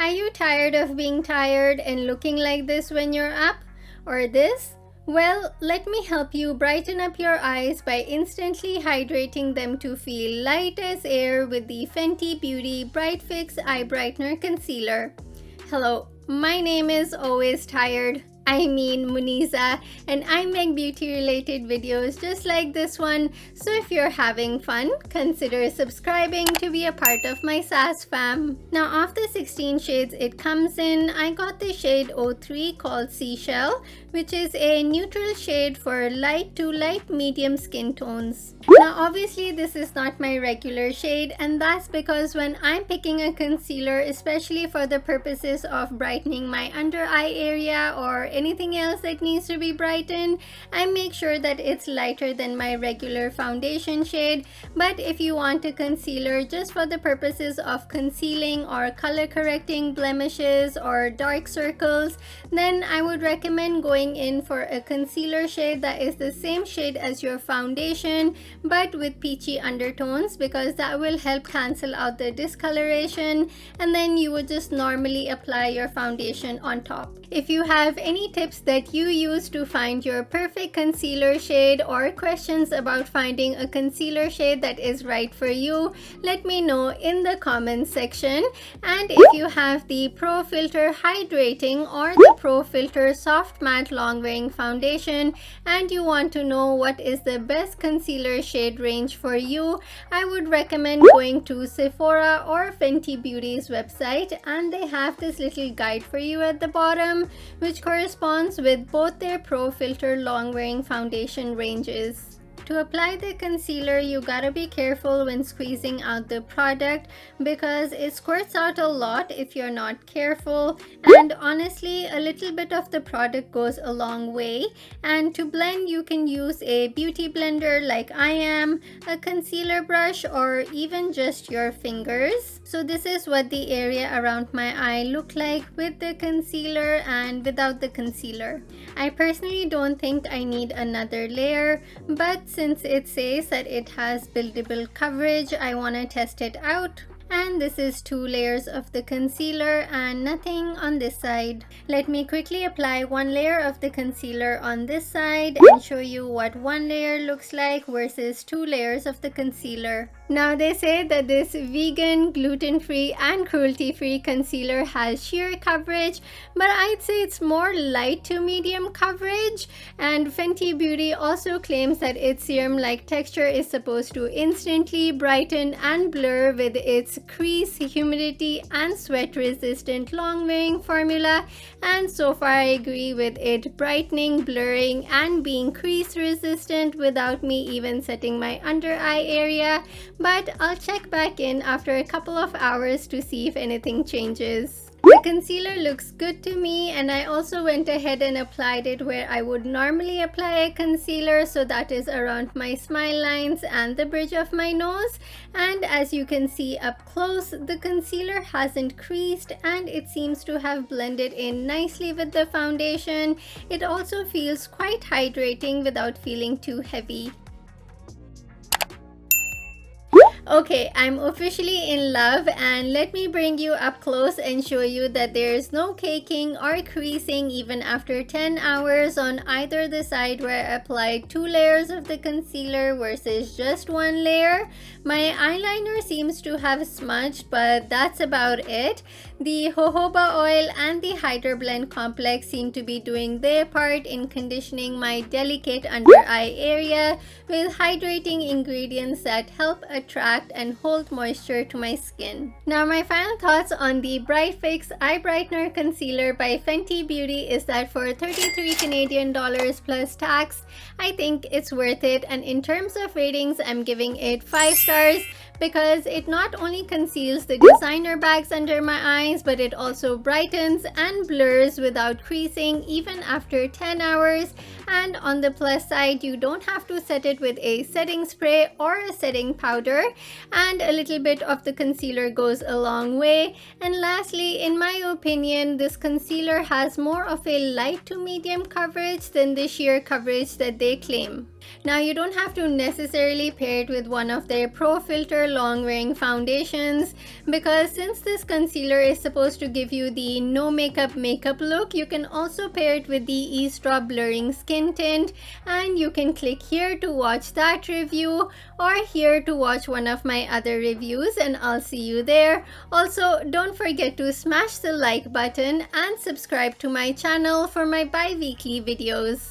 Are you tired of being tired and looking like this when you're up? Or this? Well, let me help you brighten up your eyes by instantly hydrating them to feel light as air with the Fenty Beauty Bright Fix Eye Brightener Concealer. Hello, my name is Always Tired. I mean Muniza, and I make beauty related videos just like this one, so if you're having fun, consider subscribing to be a part of my SAS fam. Now of the 16 shades it comes in, I got the shade 03 called Seashell, which is a neutral shade for light to light medium skin tones. Now obviously this is not my regular shade, and that's because when I'm picking a concealer, especially for the purposes of brightening my under eye area or anything else that needs to be brightened, I make sure that it's lighter than my regular foundation shade. But if you want a concealer just for the purposes of concealing or color correcting blemishes or dark circles, then I would recommend going in for a concealer shade that is the same shade as your foundation but with peachy undertones, because that will help cancel out the discoloration, and then you would just normally apply your foundation on top. If you have any tips that you use to find your perfect concealer shade or questions about finding a concealer shade that is right for you, let me know in the comments section. And if you have the Pro Filter Hydrating or the Pro Filter Soft Matte Long Wearing Foundation and you want to know what is the best concealer shade range for you, I would recommend going to Sephora or Fenty Beauty's website, and they have this little guide for you at the bottom which corresponds with both their Pro Filter Long Wearing Foundation ranges. To apply the concealer, you gotta be careful when squeezing out the product because it squirts out a lot if you're not careful, and honestly a little bit of the product goes a long way. And to blend, you can use a beauty blender like I am, a concealer brush, or even just your fingers. So this is what the area around my eye look like with the concealer and without the concealer. I personally don't think I need another layer, but since it says that it has buildable coverage, I want to test it out. And this is 2 layers of the concealer and nothing on this side. Let me quickly apply 1 layer of the concealer on this side and show you what 1 layer looks like versus 2 layers of the concealer. Now they say that this vegan, gluten-free and cruelty-free concealer has sheer coverage, but I'd say it's more light to medium coverage. And Fenty Beauty also claims that its serum-like texture is supposed to instantly brighten and blur with its Crease, humidity and sweat resistant long wearing formula, and so far I agree with it brightening, blurring and being crease resistant without me even setting my under eye area. But I'll check back in after a couple of hours to see if anything changes. The concealer looks good to me, and I also went ahead and applied it where I would normally apply a concealer, so that is around my smile lines and the bridge of my nose. And as you can see up close, the concealer hasn't creased and it seems to have blended in nicely with the foundation. It also feels quite hydrating without feeling too heavy. Okay, I'm officially in love, and let me bring you up close and show you that there's no caking or creasing even after 10 hours on either the side where I applied 2 layers of the concealer versus just 1 layer. My eyeliner seems to have smudged, but that's about it. The jojoba oil and the Hydra Blend Complex seem to be doing their part in conditioning my delicate under eye area with hydrating ingredients that help attract and hold moisture to my skin. Now my final thoughts on the Bright Fix Eye Brightener Concealer by Fenty Beauty is that for 33 Canadian dollars plus tax, I think it's worth it, and in terms of ratings, I'm giving it 5 stars because it not only conceals the designer bags under my eyes, but it also brightens and blurs without creasing even after 10 hours. And on the plus side, you don't have to set it with a setting spray or a setting powder, and a little bit of the concealer goes a long way. And lastly, in my opinion, this concealer has more of a light to medium coverage than the sheer coverage that they claim. Now you don't have to necessarily pair it with one of their Pro Filter long wearing foundations, because since this concealer is is supposed to give you the no makeup look. You can also pair it with the eavesdrop blurring skin tint, and you can click here to watch that review or here to watch one of my other reviews, and I'll see you there. Also, don't forget to smash the like button and subscribe to my channel for my bi-weekly videos.